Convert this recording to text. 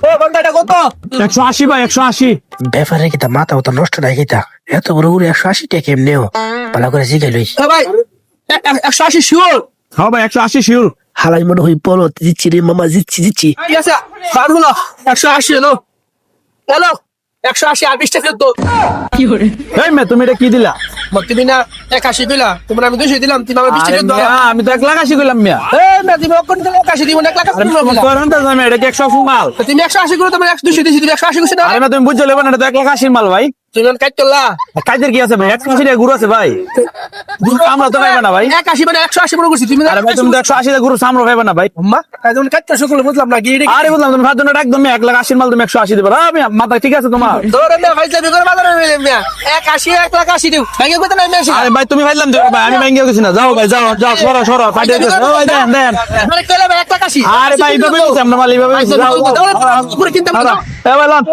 ও ঘন্টাটা কত? 180 ভাই, 180। ব্যাপারে কিতা মাথা ওটা নষ্ট নাই কিতা এত বড় করে 180 টাকা কেমনেও ভালো করে জিগে লই এ ভাই 180 শিওর? হ্যাঁ ভাই, 180 শিওর। হালাই মনে হই বলো দিচ্ছি রে মামা দিচ্ছি ঠিক আছে বার হলো 180 হলো। হ্যালো 180 আর 20 টাকা তো এই মে, তুমি এটা কি দিলা? তুমি না 81 দিলা, তোমার আমি 200 দিলাম, তুমি আমার 20 আরে টাকা দাও। মিয়া, আমি তো 1 লাখ 80 করলাম মিয়া। এই না তুমি অকন দিলে 81 দিব না 1 লাখ 80 দিব না। তোর আনতে যাবে, এটা কি 180 মাল? তুমি 180 করে তোমার 200 দিছি, তুমি 180 করছ না? আরে মে, তুমি বুঝছো লেবা না, এটা তো 1 লাখ 80 মাল ভাই। তুমি কাট করলা কাজের কি আছে ভাই? 180 টাকা গুরু আছে ভাই। গুরু আমরা তো পাইবা না ভাই। 81 মানে 180 মনে করছি তুমি। আরে ভাই, তুমি তো 180 টাকা গুরু আমরা পাইবা না ভাই। আম্মা তাই তুমি কাটতে শুকলো বুঝলাম না গিয়ে আরে বুঝলাম, তুমি ভাত জন্য একদম 1 লাখ 80 মাল তুমি 180 দিবা। আমি মাথা ঠিক আছে তোমার? ধরে না ভাই যাবে করে বাজারে মিলে মিয়া 81 1 লাখ 80 দিও ভাই কত না মেশি। আরে ভাই, তুমি ভাইলাম দিও ভাই, আমি ভাঙ্গিয়ে গেছি না। যাও ভাই, যাও যাও, সরো সরো, ফাটিয়ে দিও। ও ভাই দেন দেন। মানে কইলা ভাই 1 লাখ 80। আরে ভাই, এইভাবে বলছি আমরা মাল, এইভাবে বলছি। যাও পুরো কিনতে এ ভাই লন।